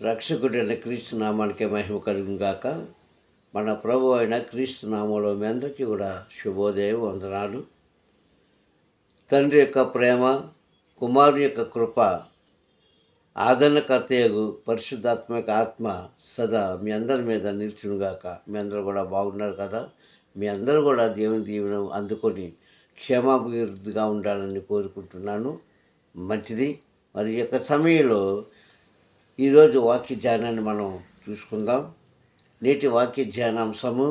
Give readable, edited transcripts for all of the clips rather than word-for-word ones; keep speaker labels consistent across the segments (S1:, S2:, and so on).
S1: రక్షకుడైన క్రీస్తు నామానికి మహిమ కలుగును గాక. మన ప్రభు అయిన క్రీస్తు నామంలో మీ అందరికీ కూడా శుభోదయం, వందనాలు. తండ్రి యొక్క ప్రేమ, కుమారుని యొక్క కృప, ఆదరణకర్తయగు పరిశుద్ధాత్మక ఆత్మ సదా మీ అందరి మీద నిల్చునుగాక. మీ అందరూ కూడా బాగున్నారు కదా. మీ అందరూ కూడా దేవుని దీవెన అందుకొని క్షేమాభివృద్ధిగా ఉండాలని కోరుకుంటున్నాను. మంచిది. మరి ఈ యొక్క సమయంలో ఈరోజు వాక్య ధ్యానాన్ని మనం చూసుకుందాం. నేటి వాక్య ధ్యానాంశము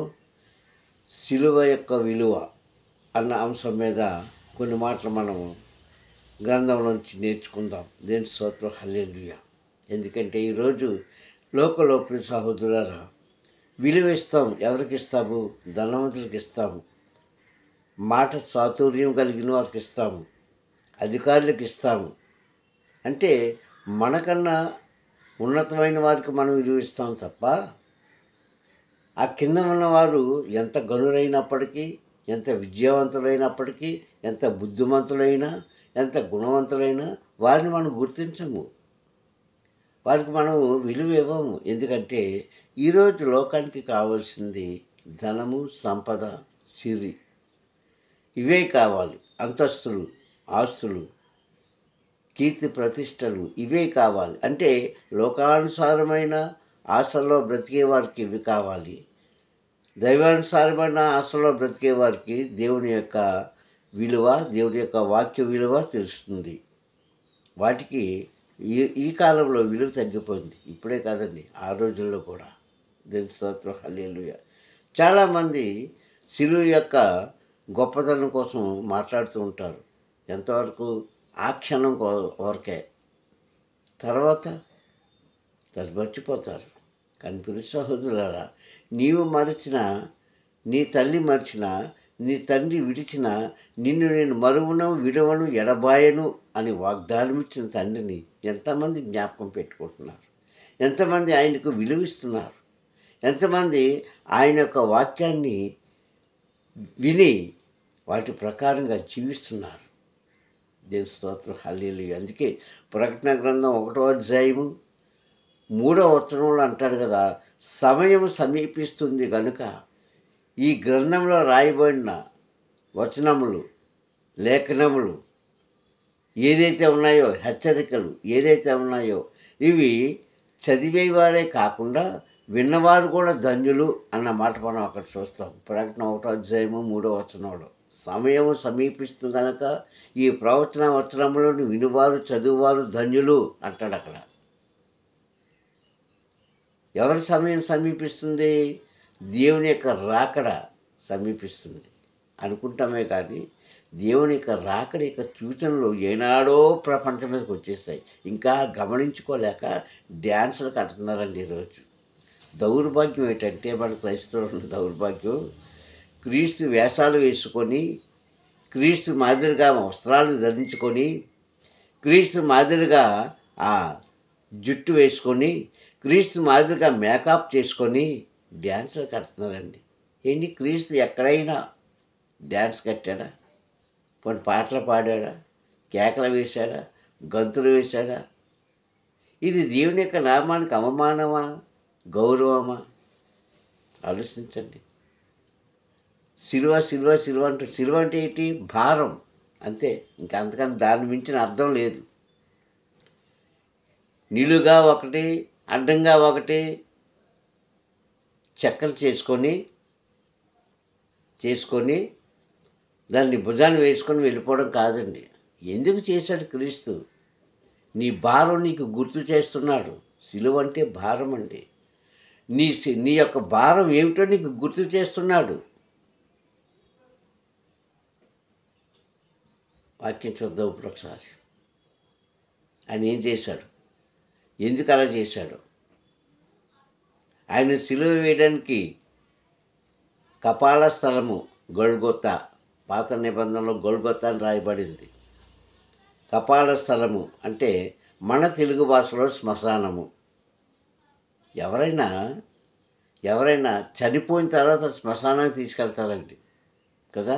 S1: శిలువ యొక్క విలువ అన్న అంశం మీద కొన్ని మాటలు మనం గ్రంథంలోంచి నేర్చుకుందాం. దేని స్తోత్రం, హల్లెలూయా. ఎందుకంటే ఈరోజు లోకలోపలి సహోదరులారా, విలువ ఇస్తాము. ఎవరికి ఇస్తాము? ధనవంతులకు ఇస్తాము, మాట చాతుర్యం కలిగిన వారికి ఇస్తాము, అధికారులకు ఇస్తాము. అంటే మనకన్నా ఉన్నతమైన వారికి మనం విలువ ఇస్తాం తప్ప ఆ కింద ఉన్నవారు ఎంత గనులైనప్పటికీ, ఎంత విద్యావంతులైనప్పటికీ, ఎంత బుద్ధిమంతులైనా, ఎంత గుణవంతులైనా వారిని మనం గుర్తించము, వారికి మనం విలువ ఇవ్వము. ఎందుకంటే ఈరోజు లోకానికి కావాల్సింది ధనము, సంపద, సిరి, ఇవే కావాలి. అంతస్తులు, ఆస్తులు, కీర్తి ప్రతిష్టలు, ఇవే కావాలి. అంటే లోకానుసారమైన ఆశల్లో బ్రతికే వారికి ఇవి కావాలి. దైవానుసారమైన ఆశలో బ్రతికే వారికి దేవుని యొక్క విలువ, దేవుని యొక్క వాక్య విలువ తెలుస్తుంది. వాటికి ఈ కాలంలో విలువ తగ్గిపోయింది. ఇప్పుడే కాదండి, ఆ రోజుల్లో కూడా. దేవుని స్తోత్రం, హల్లెలూయా. చాలామంది శిలువ యొక్క గొప్పతనం కోసం మాట్లాడుతూ ఉంటారు. ఎంతవరకు? ఆ క్షణం వరకే. తర్వాత మర్చిపోతారు. కానీ ప్రియ సహోదరులారా, నీవు మరచినా, నీ తల్లి మరచినా, నీ తండ్రి విడిచినా, నిన్ను నేను మరువను, విడవను, ఎడబాయను అని వాగ్దానం ఇచ్చిన తండ్రిని ఎంతమంది జ్ఞాపకం పెట్టుకుంటున్నారు? ఎంతమంది ఆయనకు విలువిస్తున్నారు? ఎంతమంది ఆయన యొక్క వాక్యాన్ని విని వాటి ప్రకారంగా జీవిస్తున్నారు? దేవుని స్తోత్రం, హల్లెలూయా. అందుకే ప్రకటన గ్రంథం 1వ అధ్యాయము 3వ వచనంలో అంటారు కదా, సమయం సమీపిస్తుంది కనుక ఈ గ్రంథంలో రాయబడిన వచనములు, లేఖనములు ఏదైతే ఉన్నాయో, హెచ్చరికలు ఏదైతే ఉన్నాయో, ఇవి చదివేవారే కాకుండా విన్నవారు కూడా ధన్యులు అన్న మాట మనం అక్కడ చూస్తాం. ప్రకటన 1వ అధ్యాయము 3వ వచనంలో సమయం సమీపిస్తుంది కనుక ఈ ప్రవచన వచనములను వినువారు, చదువువారు ధన్యులు అంటాడు అక్కడ. ఎవరి సమయం సమీపిస్తుంది? దేవుని యొక్క రాకడ సమీపిస్తుంది అనుకుంటామే. కానీ దేవుని యొక్క రాకడ యొక్క సూచనలు ఏనాడో ప్రపంచం మీదకి వచ్చేస్తాయి. ఇంకా గమనించుకోలేక డ్యాన్సులు కడుతున్నారండి ఈరోజు. దౌర్భాగ్యం ఏంటంటే, మన క్రైస్తవుల దౌర్భాగ్యం, క్రీస్తు వేషాలు వేసుకొని, క్రీస్తు మాదిరిగా వస్త్రాలు ధరించుకొని, క్రీస్తు మాదిరిగా ఆ జుట్టు వేసుకొని, క్రీస్తు మాదిరిగా మేకప్ చేసుకొని డ్యాన్సులు కడుతున్నారండి. ఏంటి, క్రీస్తు ఎక్కడైనా డ్యాన్స్ కట్టాడా? కొన్ని పాటలు పాడాడా? కేకలు వేశాడా? గంతులు వేశాడా? ఇది దేవుని యొక్క నామానికి అవమానమా, గౌరవమా? ఆలోచించండి. సిలువ సిలువ సిలువ అంటూ, సిలువ అంటే ఏంటి? భారం, అంతే. ఇంకా అంతకని దాన్ని మించిన అర్థం లేదు. నిలుగా ఒకటి, అడ్డంగా ఒకటి చెక్కలు చేసుకొని దాన్ని భుజాన్ని వేసుకొని వెళ్ళిపోవడం కాదండి. ఎందుకు చేశాడు క్రీస్తు? నీ భారం నీకు గుర్తు చేస్తున్నాడు. సిలువ అంటే భారం అండి. నీ యొక్క భారం ఏమిటో నీకు గుర్తు చేస్తున్నాడు. వాక్యం చూద్దాం ఇప్పుడు ఒకసారి. ఆయన ఏం చేశాడు? ఎందుకు అలా చేశాడు? ఆయన సిలువ వేయడానికి కపాల స్థలము గొల్గొతా, పాత నిబంధనలో గొల్గొతా అని రాయబడింది. కపాల స్థలము అంటే మన తెలుగు భాషలో శ్మశానము. ఎవరైనా చనిపోయిన తర్వాత శ్మశానానికి తీసుకెళ్తారండి కదా,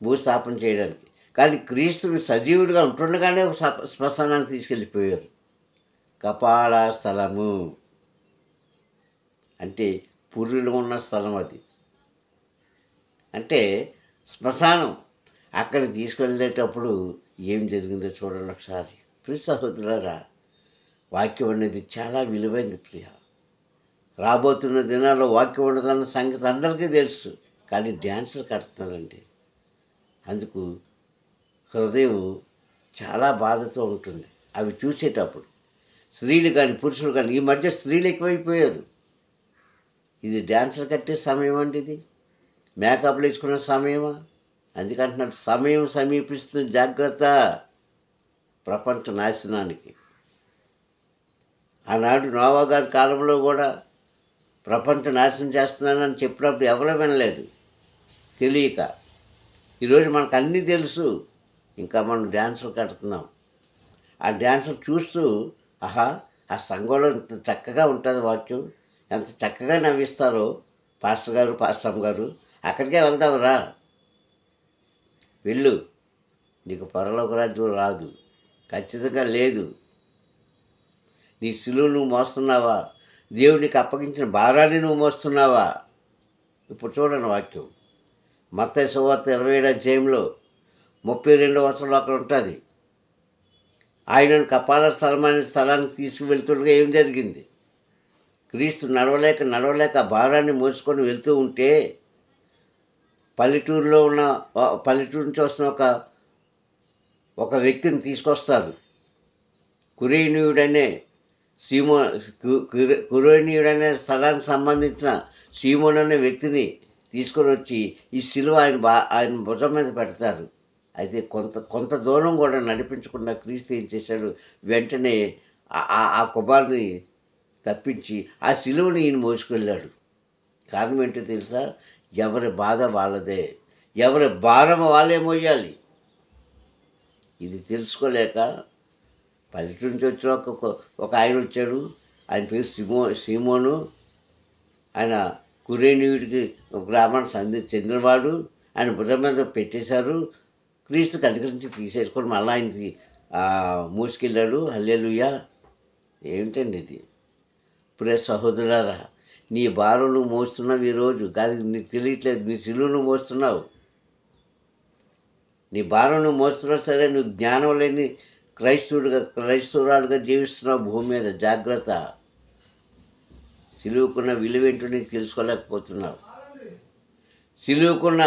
S1: భూస్థాపన చేయడానికి. కానీ క్రీస్తుని సజీవుడిగా ఉంటుండగానే శ్మశానానికి తీసుకెళ్ళిపోయారు. కపాల స్థలము అంటే పుర్రెలు ఉన్న స్థలం అది. అంటే శ్మశానం. అక్కడ తీసుకెళ్ళేటప్పుడు ఏం జరిగిందో చూడండి ఒకసారి. ప్రియ సహోదరులారా, వాక్యం అనేది చాలా విలువైంది ప్రియ. రాబోతున్న దినాల్లో వాక్యం ఉండదన్న సంగతి అందరికీ తెలుసు, కానీ డ్యాన్సులు కడుతున్నారండి. అందుకు హృదయం చాలా బాధతో ఉంటుంది అవి చూసేటప్పుడు. స్త్రీలు కానీ పురుషులు కానీ, ఈ మధ్య స్త్రీలు ఎక్కువైపోయారు. ఇది డ్యాన్సులు కట్టే సమయం అండి, ఇది మేకప్లు వేసుకున్న సమయమా? అందుకంటున్నాడు సమయం సమీపిస్తుంది, జాగ్రత్త. ప్రపంచ నాశనానికి. ఆనాడు నోవా గారి కాలంలో కూడా ప్రపంచ నాశనం చేస్తున్నానని చెప్పినప్పుడు ఎవరూ వినలేదు, తెలియక. ఈరోజు మనకు అన్నీ తెలుసు, ఇంకా మనం డ్యాన్సులు కడుతున్నాం. ఆ డ్యాన్సులు చూస్తూ ఆహా, ఆ సంఘంలో ఇంత చక్కగా ఉంటుంది వాక్యం, ఎంత చక్కగా నవ్విస్తారో పాస్టర్ గారు, పాస్టమ్ గారు. అక్కడికే వెళ్దావురా, వెళ్ళు, నీకు పరలోక రాజ్యం రాదు, ఖచ్చితంగా లేదు. నీ సిలువ నువ్వు మోస్తున్నావా? దేవునికి అప్పగించిన భారాన్ని నువ్వు మోస్తున్నావా? ఇప్పుడు చూడండి వాక్యం. మత్తయి సువార్త 27వ అధ్యాయంలో 32వ వచనంలో అక్కడ ఉంటుంది. ఆయనను కపాల స్థలమైన స్థలానికి తీసుకువెళ్తుండగా ఏం జరిగింది? క్రీస్తు నడవలేక భారాన్ని మోసుకొని వెళ్తూ ఉంటే పల్లెటూరు నుంచి వస్తున్న ఒక వ్యక్తిని తీసుకొస్తారు. కురేనీయుడనే కురేనీయుడనే స్థలానికి సంబంధించిన సీమోన్ అనే వ్యక్తిని తీసుకొని వచ్చి ఈ సిలువ ఆయన భుజం మీద పెడతారు. అయితే కొంత దూరం కూడా నడిపించకుండా క్రీస్తు ఏం చేశాడు? వెంటనే ఆ కుమారుని తప్పించి ఆ సిలువని ఈయన మోసుకెళ్ళాడు. కారణం ఏంటో తెలుసా? ఎవరి బాధ వాళ్ళదే, ఎవరి భారం వాళ్ళే మోయాలి. ఇది తెలుసుకోలేక పల్లెటూరు నుంచి వచ్చిన ఒక ఆయన వచ్చాడు. ఆయన పేరు సీమోను. ఆయన కురేనీయుడికి గ్రామానికి చెందినవాడు. ఆయన భుజం మీద పెట్టేశారు. క్రీస్తు కనికరించి తీసేసుకొని మళ్ళీ ఆయనకి మోసుకెళ్ళాడు. హల్లెలూయా. ఏమిటండి ఇది? ప్రియ సహోదరులారా, నీ భారం నువ్వు మోస్తున్నావు ఈరోజు, కానీ నీకు తెలియట్లేదు. నీ సిలువ నువ్వు మోస్తున్నావు, నీ భారం నువ్వు మోస్తున్నావు. సరే, నువ్వు జ్ఞానం లేని క్రైస్తవురాలుగా జీవిస్తున్నావు భూమి మీద. జాగ్రత్త. సిలువకున్న విలువేంటో నీకు తెలుసుకోలేకపోతున్నావు. సిలువకున్న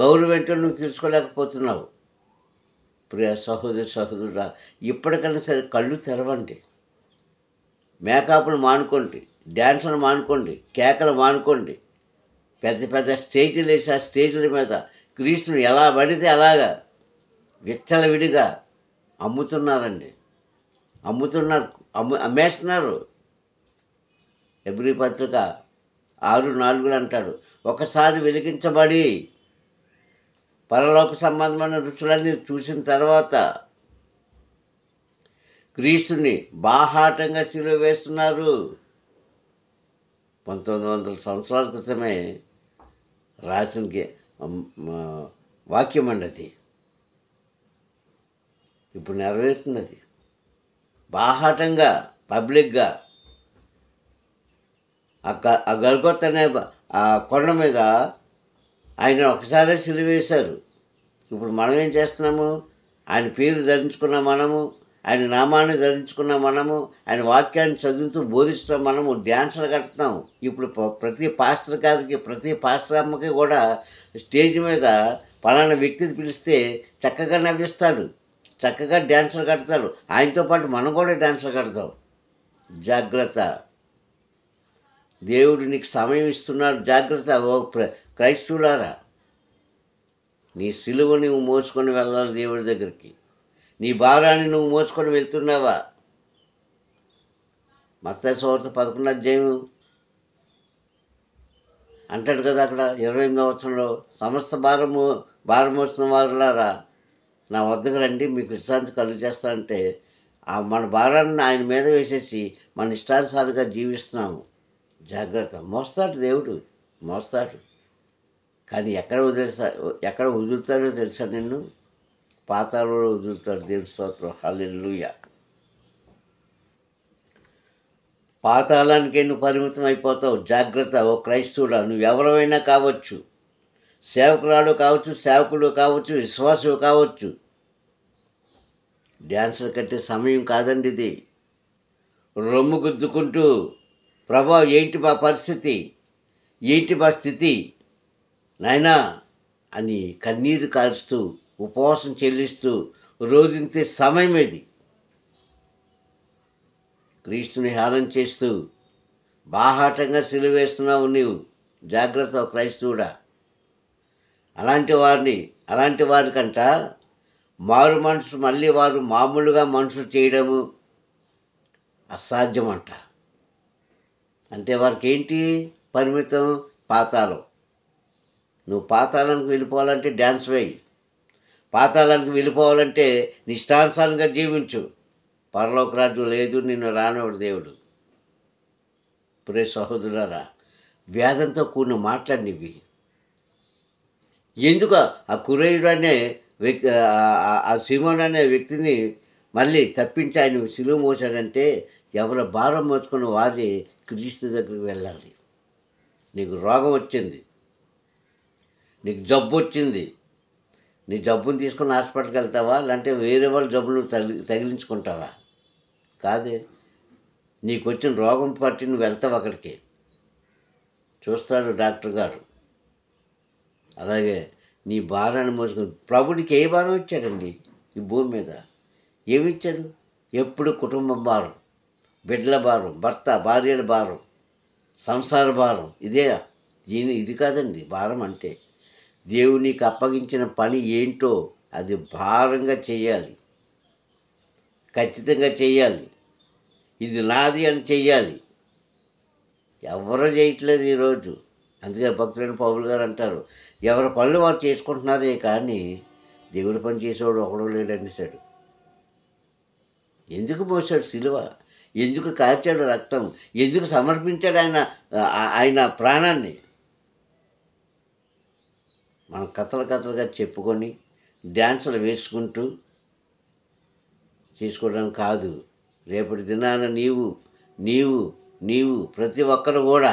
S1: గౌరవం ఏంటో నువ్వు తెలుసుకోలేకపోతున్నావు. ప్రియ సహోదరుడా, ఇప్పటికైనా సరే కళ్ళు తెరవండి. మేకప్లు మానుకోండి, డ్యాన్సులు మానుకోండి, కేకలు మానుకోండి. పెద్ద స్టేజీలు వేసి ఆ స్టేజీల మీద క్రీస్తుని ఎలా పడితే అలాగా విచ్చలవిడిగా అమ్ముతున్నారండి. అమ్మేస్తున్నారు. ఎబ్రీ పత్రిక 6:4 అంటాడు, ఒకసారి వెలిగించబడి పరలోక సంబంధమైన రుచులన్నీ చూసిన తర్వాత క్రీస్తుని బాహాటంగా సిలువ వేస్తున్నారు. 1900 సంవత్సరాల క్రితమే రాసిన వాక్యం అండి అది. ఇప్పుడు నెరవేరుతుంది అది. బాహాటంగా, పబ్లిక్గా ఆ గల్గొత అనే ఆ కొండ మీద ఆయన ఒకసారి సిలువ వేశారు. ఇప్పుడు మనం ఏం చేస్తున్నాము? ఆయన పేరు ధరించుకున్న మనము, ఆయన నామాన్ని ధరించుకున్న మనము, ఆయన వాక్యాన్ని చదువుతూ బోధిస్తున్న మనము డ్యాన్సులు కడుతున్నాం. ఇప్పుడు ప్రతి పాస్టర్ గారికి, ప్రతి పాస్టర్ అమ్మకి కూడా స్టేజ్ మీద పలానా వ్యక్తిని పిలిస్తే చక్కగా నవ్విస్తాడు, చక్కగా డ్యాన్సులు కడతాడు. ఆయనతో పాటు మనం కూడా డ్యాన్సులు కడతాం. జాగ్రత్త. దేవుడు నీకు సమయం ఇస్తున్నాడు. జాగ్రత్త. ఓ క్రైస్తవులారా, నీ సిలువ నువ్వు మోసుకొని వెళ్ళాలి దేవుడి దగ్గరికి. నీ భారాన్ని నువ్వు మోసుకొని వెళ్తున్నావా? మత్తయి సువార్త 11వ అధ్యాయం అంటాడు కదా అక్కడ 28వ వచనంలో, సమస్త భారం మోస్తున్న వారులారా నా వద్దకు రండి, మీకు విశ్రాంతి కలుగు చేస్తానంటే మన భారాన్ని ఆయన మీద వేసేసి మన ఇష్టానుసారంగా జీవిస్తున్నాము. జాగ్రత్త. మోస్తాడు దేవుడు, మోస్తాడు. కానీ ఎక్కడ వదులుతాడో తెలుసా? నిన్ను పాతాళంలో వదులుతాడు. దేవుడి స్తోత్రం. హల్లెలూయా. పాతాళానికే నువ్వు పరిమితం అయిపోతావు. జాగ్రత్త. ఓ క్రైస్తవుడా, నువ్వు ఎవరైనా కావచ్చు, సేవకురాలు కావచ్చు, సేవకుడు కావచ్చు, విశ్వాసుడు కావచ్చు. డ్యాన్సులు కట్టే సమయం కాదండి ఇది. రొమ్ము గుద్దుకుంటూ, ప్రభా ఏంటి మా పరిస్థితి, ఏంటి మా స్థితి నాయనా అని కన్నీరు కారుస్తూ ఉపవాసం చెల్లిస్తూ రోధించే సమయం ఇది. క్రీస్తుని హేళన చేస్తూ బాహాటంగా సిలువేస్తున్నావు నీవు. జాగ్రత్త క్రైస్తవుడా. అలాంటి వారికంట మారు మనసు మళ్ళీ వారు మామూలుగా మనుషులు చేయడము అసాధ్యమంట. అంటే వారికి ఏంటి పరిమితం? పాతాళం. నువ్వు పాతాళానికి వెళ్ళిపోవాలంటే డ్యాన్స్ వేయి. పాతాళానికి వెళ్ళిపోవాలంటే నిష్టానుసారంగా జీవించు. పరలోక రాజ్యం లేదు, నిన్ను రానివాడు దేవుడు. ప్రియ సహోదరులారా, వేదంతో కూడిన మాట్లాడినవి. ఎందుకు ఆ కురేయుడు అనే వ్యక్తి, ఆ సీమోను అనే వ్యక్తిని మళ్ళీ తప్పించి ఆయన సిలువ మోసాడంటే, ఎవరి భారం మోసుకున్న వారి క్రీస్తు దగ్గరికి వెళ్ళాలి. నీకు రోగం వచ్చింది, నీకు జబ్బు వచ్చింది, నీ జబ్బుని తీసుకుని హాస్పిటల్కి వెళ్తావా? లేదంటే వేరే వాళ్ళ జబ్బును తగిలించుకుంటావా? కాదే. నీకు వచ్చిన రోగం పట్టి నువ్వు వెళ్తావు అక్కడికి. చూస్తాడు డాక్టర్ గారు. అలాగే నీ భారాన్ని మోసుకుని ప్రభుడికి ఏ భారం ఇచ్చాడండి ఈ భూమి మీద? ఏమి ఇచ్చాడు? ఎప్పుడు కుటుంబం భారం, బిడ్డల భారం, భర్త భార్యల భారం, సంసార భారం. ఇది కాదండి భారం అంటే. దేవుడు నీకు అప్పగించిన పని ఏంటో అది భారంగా చేయాలి, ఖచ్చితంగా చేయాలి. ఇది నాది అని చెయ్యాలి. ఎవరూ చేయట్లేదు ఈరోజు. అందుకే భక్తులైన పౌలు గారు అంటారు, ఎవరి పనులు వారు చేసుకుంటున్నారే కానీ దేవుడి పని చేసేవాడు ఒకడో లేడనిసాడు. ఎందుకు మోసాడు సిలువ? ఎందుకు కార్చాడు రక్తం? ఎందుకు సమర్పించాడు ఆయన ప్రాణాన్ని? మనం కథలుగా చెప్పుకొని డ్యాన్సులు వేసుకుంటూ చేసుకోవడం కాదు. రేపటి దినాన నీవు ప్రతి ఒక్కరు కూడా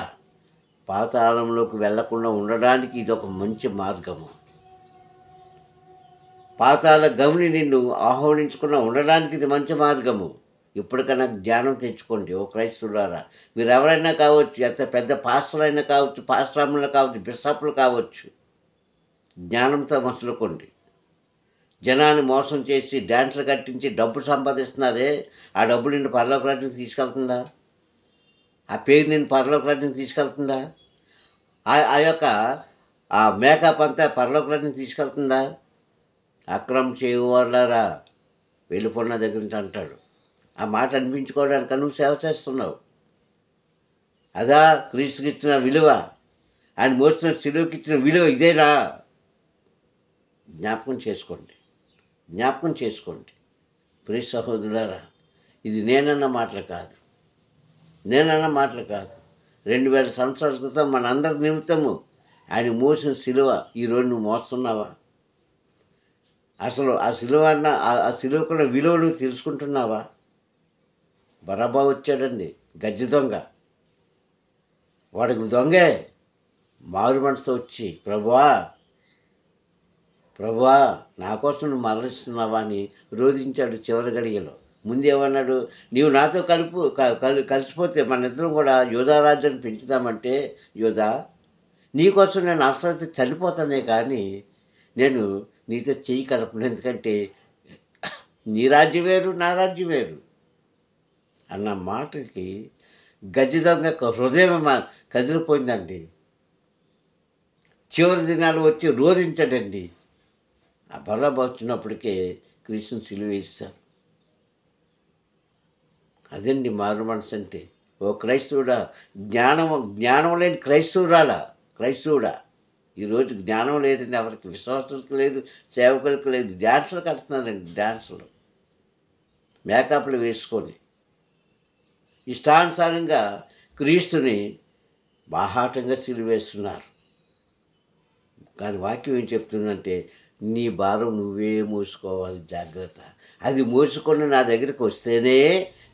S1: పాతాళంలోకి వెళ్లకుండా ఉండడానికి ఇదొక మంచి మార్గము. పాతాళ గమని నిన్ను ఆహ్వానించకుండా ఉండడానికి ఇది మంచి మార్గము. ఇప్పటికైనా జ్ఞానం తెచ్చుకోండి ఓ క్రైస్తవులారా. మీరు ఎవరైనా కావచ్చు, ఎంత పెద్ద పాస్టర్లైనా కావచ్చు, పాస్టర్లు కావచ్చు, బిషప్లు కావచ్చు, జ్ఞానంతో మసులుకోండి. జనాన్ని మోసం చేసి డ్యాన్సులు కట్టించి డబ్బు సంపాదిస్తున్నారే, ఆ డబ్బు నిన్ను పరలోక రాజ్యం తీసుకెళ్తుందా? ఆ పేరు నిన్ను పరలోక రాజ్యం తీసుకెళ్తుందా? ఆ యొక్క ఆ మేకప్ అంతా పరలోక రాజ్యం తీసుకెళ్తుందా? అక్రమం చేయవాళ్ళారా వెళ్ళిపోయిన దగ్గర నుంచి అంటాడు. ఆ మాట అనిపించుకోవడానికి నువ్వు సేవ చేస్తున్నావు. అదా క్రీస్తుకి ఇచ్చిన విలువ, ఆయన మోస్తున్న సిలువకి ఇచ్చిన విలువ ఇదేనా? జ్ఞాపకం చేసుకోండి ప్రియ సహోదరులారా. ఇది నేనన్న మాటలు కాదు. 2000 సంవత్సరాల క్రితం మనందరి నిమిత్తము ఆయన మోసిన సిలువ ఈరోజు నువ్వు మోస్తున్నావా? అసలు ఆ సిలువకున్న విలువ నువ్వు తెలుసుకుంటున్నావా? బరబ్బా వచ్చాడండి, గజ్జి దొంగ. వాడికి దొంగే మారు మనసుతో వచ్చి, ప్రభువా నా కోసం నువ్వు మరణిస్తున్నావా అని రోధించాడు చివరి గడియలో. ముందేమన్నాడు? నీవు నాతో కలిసిపోతే మన ఇద్దరం కూడా యోధా రాజ్యాన్ని పెంచుదామంటే, యోధా నీకోసం నేను అవసరమైతే చనిపోతానే కానీ నేను నీతో చెయ్యి కలపను. ఎందుకంటే నీ రాజ్యం వేరు, నా రాజ్యం వేరు అన్న మాటకి గజ్జి దొంగ హృదయం కదిలిపోయిందండి. చివరి దినాలు వచ్చి రోధించాడండి. ఆ బరబ్బా వచ్చినప్పటికే క్రీస్తుని సిలువ వేశారు. అదండి మారు మనసు అంటే. ఓ క్రైస్తవుడా, జ్ఞానం లేని క్రైస్తవుడా, ఈరోజు జ్ఞానం లేదండి. ఎవరికి విశ్వాసులకు లేదు, సేవకులకు లేదు. డ్యాన్సులు కడుతున్నారండి, డ్యాన్సులు మేకప్లు వేసుకొని ఇష్టానుసారంగా క్రీస్తుని బాహాటంగా సిలువేస్తున్నారు. కానీ వాక్యం ఏం చెప్తుందంటే, నీ భారం నువ్వే మోసుకోవాలి, జాగ్రత్త. అది మోసుకొని నా దగ్గరికి వస్తేనే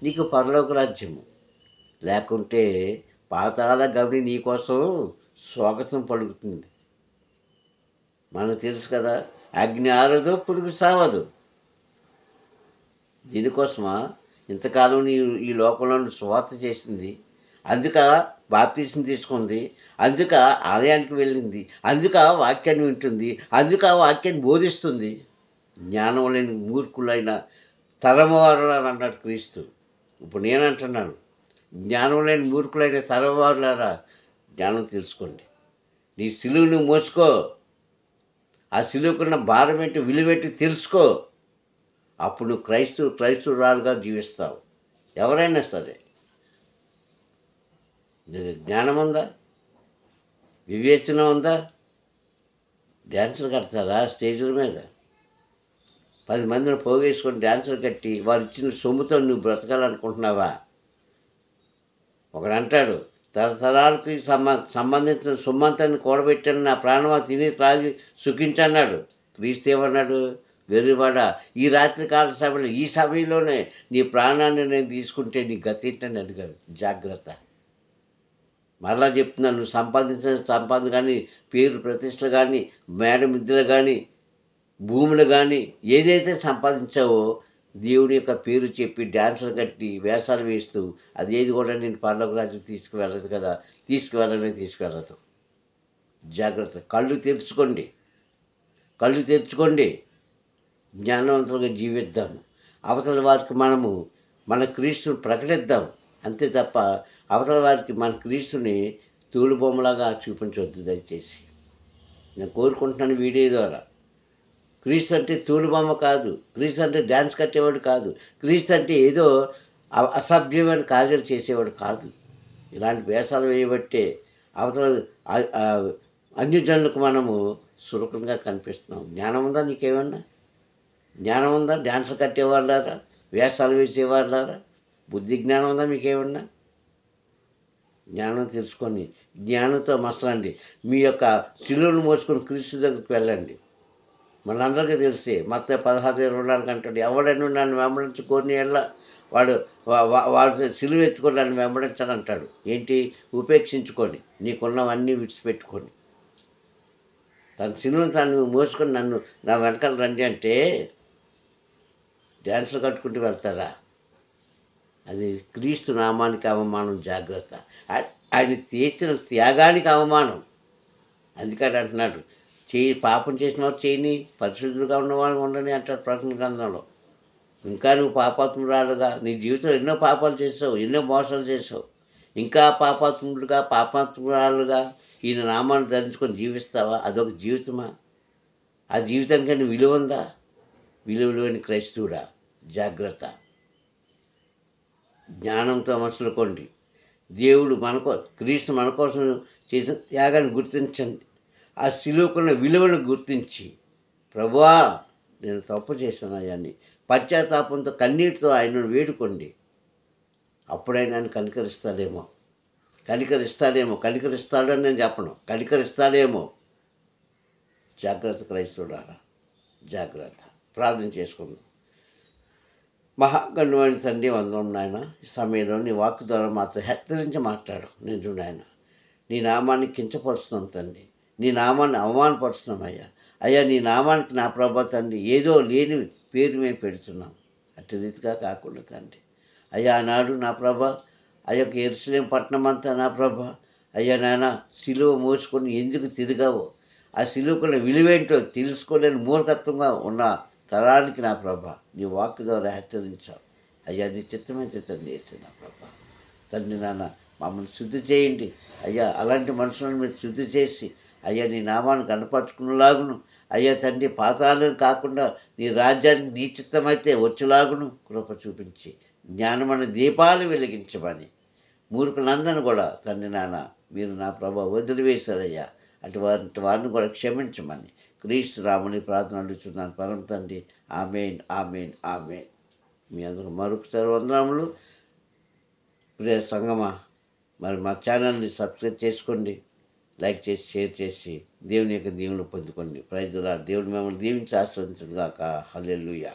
S1: నీకు పరలోక రాజ్యము. లేకుంటే పాతాళ గవిని నీకోసం స్వాగతం పలుకుతుంది. మనకు తెలుసు కదా, అగ్ని ఆరదు, పురుగు సావదు. దీనికోసమా ఇంతకాలం ఈ లోకంలో సువార్త చేసింది, అందుక బాప్తీసం తీసుకుంది, అందుక ఆలయానికి వెళ్ళింది, అందుక వాక్యాన్ని వింటుంది, అందుక వాక్యాన్ని బోధిస్తుంది. జ్ఞానం లేని మూర్ఖులైన తరమవారు అన్నాడు క్రీస్తు. ఇప్పుడు నేనంటున్నాను, జ్ఞానం లేని మూర్ఖులైన తరమవారులారా, జ్ఞానం తెలుసుకోండి. నీ సిలువుని మోసుకో, ఆ సిలువుకున్న భారం ఏంటి, విలువెట్టి తెలుసుకో. అప్పుడు నువ్వు క్రైస్తవురాలుగా జీవిస్తావు. ఎవరైనా సరే. జ్ఞానం ఉందా, వివేచన ఉందా? డ్యాన్సులు కడతారా స్టేజ్ల మీద? 10 మందిని పోగేసుకొని డ్యాన్సులు కట్టి వారు ఇచ్చిన సొమ్ముతో నువ్వు బ్రతకాలనుకుంటున్నావా? ఒకడంటాడు, తరతరాలకి సంబంధించిన సొమ్మంతాన్ని కూడబెట్టాను, నా ప్రాణమా తిని త్రాగి సుఖించన్నాడు. క్రీస్తు ఏమన్నాడు? వెర్రివాడ, ఈ రాత్రి కాల సభలో ఈ సమయంలోనే నీ ప్రాణాన్ని నేను తీసుకుంటే నీ గతి ఏంటని అడిగాడు. జాగ్రత్త. మరలా చెప్తున్నాను, నువ్వు సంపాదించిన సంపాదన కానీ, పేరు ప్రతిష్టలు కానీ, మేడ మిద్దెలు కానీ, భూములు కానీ, ఏదైతే సంపాదించావో దేవుని యొక్క పేరు చెప్పి డ్యాన్సులు కట్టి వేషాలు వేస్తూ అదేది కూడా నేను పరలోక రాజ్యం తీసుకువెళ్ళదు కదా, తీసుకువెళ్ళదు. జాగ్రత్త. కళ్ళు తెరుచుకోండి. జ్ఞానవంతులుగా జీవిద్దాము. అవతల వారికి మనము మన క్రీస్తుని ప్రకటిద్దాం. అంతే తప్ప అవతల వారికి మన క్రీస్తుని తూలుబొమ్మలాగా చూపించవద్దు దయచేసి. నేను కోరుకుంటున్నాను వీడియో ద్వారా. క్రీస్తు అంటే తూలుబొమ్మ కాదు, క్రీస్తు అంటే డ్యాన్స్ కట్టేవాడు కాదు, క్రీస్తు అంటే ఏదో అసభ్యమైన కార్యాలు చేసేవాడు కాదు. ఇలాంటి వేషాలు వేయబట్టే అవతల అన్యజనులకు మనము సులభంగా కనిపిస్తున్నాం. జ్ఞానం ఉందా నీకేమన్నా? జ్ఞానం ఉందా? డ్యాన్సులు కట్టేవాళ్ళారా, వేషాలు వేసేవాళ్ళారా? బుద్ధి జ్ఞానం ఉందా మీకేమన్నా? జ్ఞానం తెలుసుకొని జ్ఞానంతో మసలండి. మీ యొక్క శిలువను మోసుకొని క్రీస్తు దగ్గరికి వెళ్ళండి. మనందరికీ తెలిసే మత్తయి 16:24 అంటాడు, ఎవడైనా నన్ను వెంబడించి కోరిన ఎడల వాడు సిలువ ఎత్తుకొని నన్ను వెంబడించని అంటాడు. ఏంటి? ఉపేక్షించుకొని, నీకున్నవన్నీ విడిచిపెట్టుకొని తన సిలువను తాను మోసుకొని నన్ను నా వెనకాల రండి అంటే డ్యాన్సులు కట్టుకుంటూ వెళ్తారా? అది క్రీస్తు నామానికి అవమానం. జాగ్రత్త. ఆయన చేసిన త్యాగానికి అవమానం. అందుకని అంటున్నాడు, పాపం చేసిన వారు చేయని, పరిశుద్ధులుగా ఉన్నవాళ్ళు ఉండని అంటారు ప్రకటన గ్రంథంలో. ఇంకా నువ్వు పాపాత్మురాలుగా నీ జీవితంలో ఎన్నో పాపాలు చేసావు, ఎన్నో మోసాలు చేసావు. ఇంకా పాపాత్మురాలుగా ఈయన నామాన్ని ధరించుకొని జీవిస్తావా? అదొక జీవితమా? ఆ జీవితానికి విలువ ఉందా? విలువలేని క్రైస్తవుడా, జాగ్రత్త. జ్ఞానంతో మసలుకోండి. దేవుడు క్రీస్తు మన కోసం చేసిన త్యాగాన్ని గుర్తించండి. ఆ శిలువకున్న విలువను గుర్తించి, ప్రభువా నేను తప్పు చేశాను అయ్యాన్ని పశ్చాత్తాపంతో కన్నీటితో ఆయనను వేడుకోండి. అప్పుడైనా ఆయన కనికరిస్తాడని నేను చెప్పను, కనికరిస్తాడేమో. జాగ్రత్త క్రైస్తవుడారా, జాగ్రత్త. ప్రార్థన చేసుకుందాం. మహాగణువైన తండ్రి, వందనం నాయన. ఈ సమయంలో నీ వాక్కు ద్వారా మాత్రం హెచ్చరించి మాట్లాడు. నేను నాయన నీ నామాన్ని కించపరుస్తున్నాం తండ్రి, నీ నామాన్ని అవమానపరుస్తున్నాం అయ్యా. నీ నామానికి నా ప్రభా తండ్రి ఏదో లేని పేరు మేము పెడుతున్నాం. అట్టి రీతిగా కాకుండా తండ్రి అయ్యా, ఆనాడు నా ప్రభా ఆ యొక్క యెరూషలేము పట్టణం అంతా నా ప్రభా అయ్యా నాయన సిలువ మోసుకొని ఎందుకు తిరిగావో, ఆ సిలువకున్న విలువేంటో తెలుసుకోలేని మూర్ఖత్వంగా ఉన్న తరానికి నా ప్రభా నీ వాక్కు ద్వారా హెచ్చరించావు అయ్యా. నీ చిత్తమైతే తండ్రి చేసి నా ప్రభా తండ్రి నాన్న మమ్మల్ని శుద్ధి చేయండి అయ్యా. అలాంటి మనుషులను మీరు శుద్ధి చేసి అయ్యా నీ నామాన్ని కనపరుచుకునేలాగును అయ్యా తండ్రి, పాతాలను కాకుండా నీ రాజ్యానికి నీ చిత్తమైతే వచ్చేలాగును కృప చూపించి జ్ఞానమైన దీపాలు వెలిగించమని మూర్ఖులందరిని కూడా తండ్రి నాన్న మీరు నా ప్రభా వదిలివేశారయ్యా. అటువంటి వారిని కూడా క్షమించమని క్రీస్తు రాముని ప్రార్థన అడుగుతున్నాను పరమ తండ్రి. ఆమేన్, ఆమేన్, ఆమేన్. మీ అందరూ మరొకసారి వందనములు. ప్రియ సంగమా, మరి మా ఛానల్ని సబ్స్క్రైబ్ చేసుకోండి, లైక్ చేసి షేర్ చేసి దేవుని యొక్క దీవెనలు పొందుకోండి. Praise the lord. దేవుడు మిమ్మల్ని దీవించి ఆశీర్వదించుగాక. హల్లెలూయా.